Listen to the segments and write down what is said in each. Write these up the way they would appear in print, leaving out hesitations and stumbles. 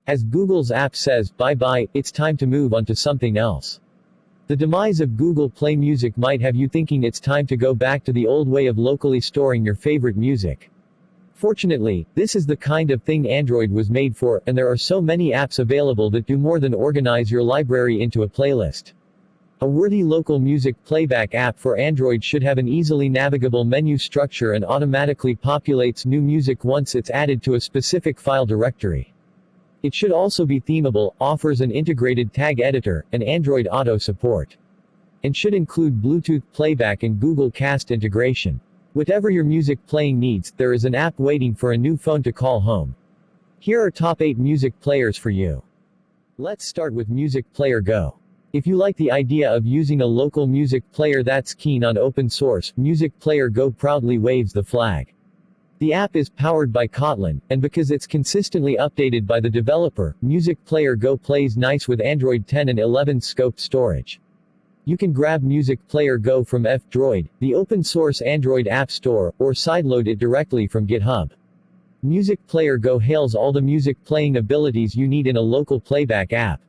As Google's app says, bye-bye, it's time to move on to something else. The demise of Google Play Music might have you thinking it's time to go back to the old way of locally storing your favorite music. Fortunately, this is the kind of thing Android was made for, and there are so many apps available that do more than organize your library into a playlist. A worthy local music playback app for Android should have an easily navigable menu structure and automatically populates new music once it's added to a specific file directory. It should also be themable, offers an integrated tag editor, and Android Auto support. And should include Bluetooth playback and Google Cast integration. Whatever your music playing needs, there is an app waiting for a new phone to call home. Here are top 8 music players for you. Let's start with Music Player Go. If you like the idea of using a local music player that's keen on open source, Music Player Go proudly waves the flag. The app is powered by Kotlin, and because it's consistently updated by the developer, Music Player Go plays nice with Android 10 and 11 scoped storage. You can grab Music Player Go from F-Droid, the open-source Android app store, or sideload it directly from GitHub. Music Player Go hails all the music playing abilities you need in a local playback app,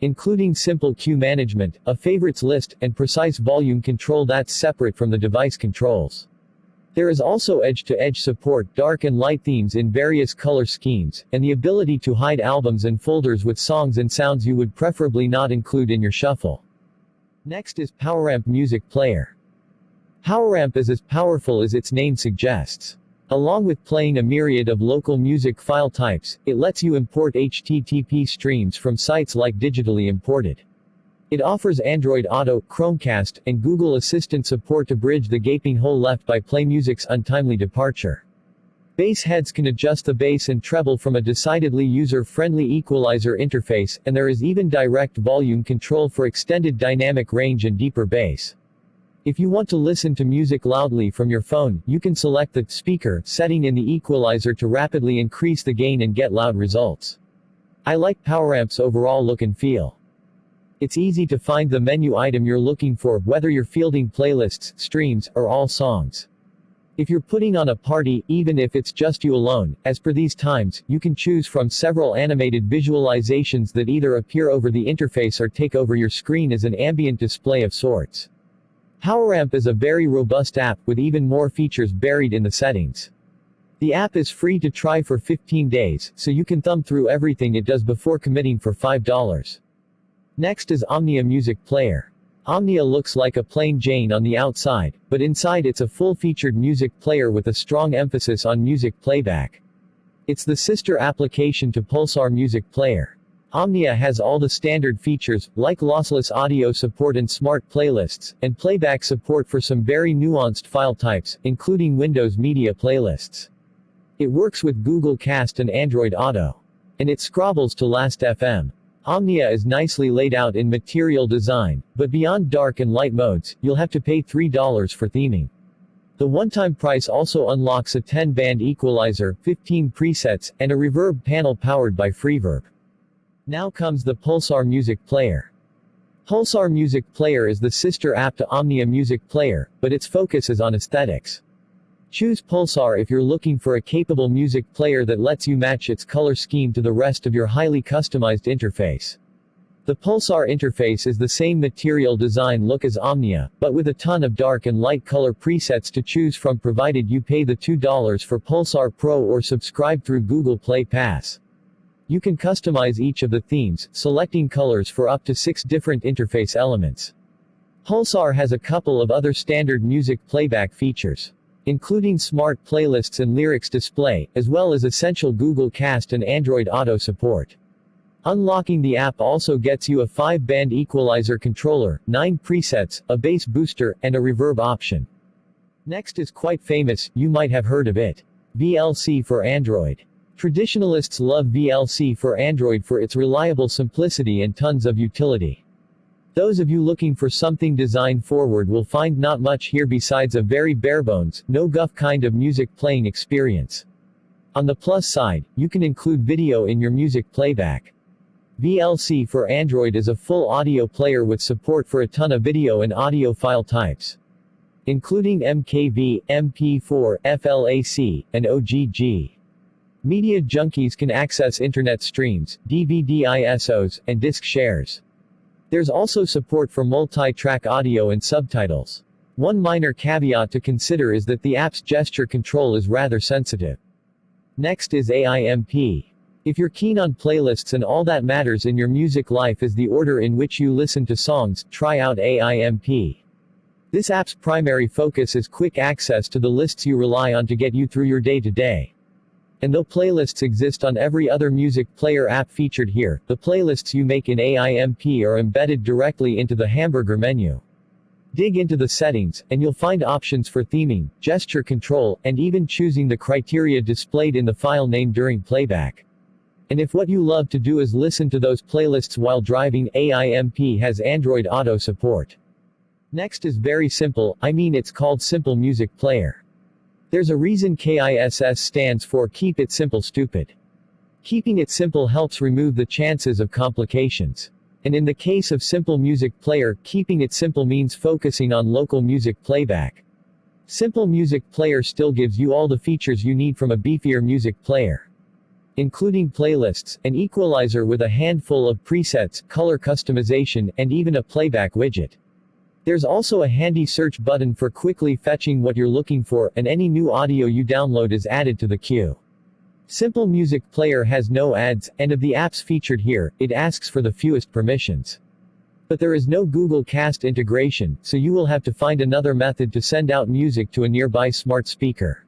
including simple queue management, a favorites list, and precise volume control that's separate from the device controls. There is also edge-to-edge support, dark and light themes in various color schemes, and the ability to hide albums and folders with songs and sounds you would preferably not include in your shuffle. Next is PowerAmp Music Player. PowerAmp is as powerful as its name suggests. Along with playing a myriad of local music file types, it lets you import HTTP streams from sites like Digitally Imported. It offers Android Auto, Chromecast, and Google Assistant support to bridge the gaping hole left by Play Music's untimely departure. Bass heads can adjust the bass and treble from a decidedly user-friendly equalizer interface, and there is even direct volume control for extended dynamic range and deeper bass. If you want to listen to music loudly from your phone, you can select the speaker setting in the equalizer to rapidly increase the gain and get loud results. I like PowerAmp's overall look and feel. It's easy to find the menu item you're looking for, whether you're fielding playlists, streams, or all songs. If you're putting on a party, even if it's just you alone, as per these times, you can choose from several animated visualizations that either appear over the interface or take over your screen as an ambient display of sorts. PowerAmp is a very robust app, with even more features buried in the settings. The app is free to try for 15 days, so you can thumb through everything it does before committing for $5. Next is Omnia Music Player. Omnia looks like a plain Jane on the outside, but inside it's a full-featured music player with a strong emphasis on music playback. It's the sister application to Pulsar Music Player. Omnia has all the standard features, like lossless audio support and smart playlists, and playback support for some very nuanced file types, including Windows Media Playlists. It works with Google Cast and Android Auto. And it scrobbles to Last.fm. Omnia is nicely laid out in material design, but beyond dark and light modes, you'll have to pay $3 for theming. The one-time price also unlocks a 10-band equalizer, 15 presets, and a reverb panel powered by Freeverb. Now comes the Pulsar Music Player. Pulsar Music Player is the sister app to Omnia Music Player, but its focus is on aesthetics. Choose Pulsar if you're looking for a capable music player that lets you match its color scheme to the rest of your highly customized interface. The Pulsar interface is the same material design look as Omnia, but with a ton of dark and light color presets to choose from, provided you pay the $2 for Pulsar Pro or subscribe through Google Play Pass. You can customize each of the themes, selecting colors for up to 6 different interface elements. Pulsar has a couple of other standard music playback features, including smart playlists and lyrics display, as well as essential Google Cast and Android Auto support. Unlocking the app also gets you a 5-band equalizer controller, 9 presets, a bass booster, and a reverb option. Next is quite famous, you might have heard of it. VLC for Android. Traditionalists love VLC for Android for its reliable simplicity and tons of utility. Those of you looking for something design forward will find not much here besides a very barebones, no-guff kind of music playing experience. On the plus side, you can include video in your music playback. VLC for Android is a full audio player with support for a ton of video and audio file types, including MKV, MP4, FLAC, and OGG. Media junkies can access internet streams, DVD ISOs, and disk shares. There's also support for multi-track audio and subtitles. One minor caveat to consider is that the app's gesture control is rather sensitive. Next is AIMP. If you're keen on playlists and all that matters in your music life is the order in which you listen to songs, try out AIMP. This app's primary focus is quick access to the lists you rely on to get you through your day-to-day. And though playlists exist on every other music player app featured here, the playlists you make in AIMP are embedded directly into the hamburger menu. Dig into the settings, and you'll find options for theming, gesture control, and even choosing the criteria displayed in the file name during playback. And if what you love to do is listen to those playlists while driving, AIMP has Android Auto support. Next is very simple, it's called Simple Music Player. There's a reason KISS stands for Keep It Simple Stupid. Keeping it simple helps remove the chances of complications. And in the case of Simple Music Player, keeping it simple means focusing on local music playback. Simple Music Player still gives you all the features you need from a beefier music player, including playlists, an equalizer with a handful of presets, color customization, and even a playback widget. There's also a handy search button for quickly fetching what you're looking for, and any new audio you download is added to the queue. Simple Music Player has no ads, and of the apps featured here, it asks for the fewest permissions. But there is no Google Cast integration, so you will have to find another method to send out music to a nearby smart speaker.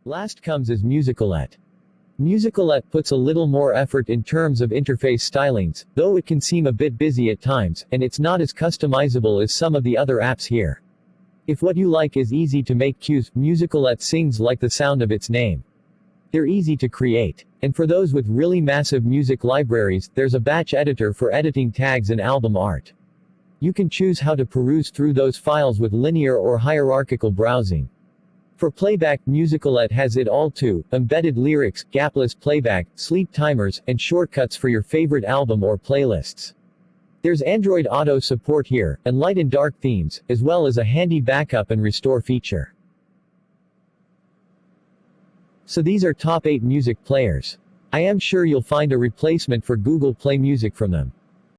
Last comes is Musicalet. Musicalet puts a little more effort in terms of interface stylings, though it can seem a bit busy at times, and it's not as customizable as some of the other apps here. If what you like is easy to make cues, Musicalet sings like the sound of its name. They're easy to create. And for those with really massive music libraries, there's a batch editor for editing tags and album art. You can choose how to peruse through those files with linear or hierarchical browsing. For playback, Musicalet has it all too: embedded lyrics, gapless playback, sleep timers, and shortcuts for your favorite album or playlists. There's Android Auto support here, and light and dark themes, as well as a handy backup and restore feature. So these are top 8 music players. I am sure you'll find a replacement for Google Play Music from them.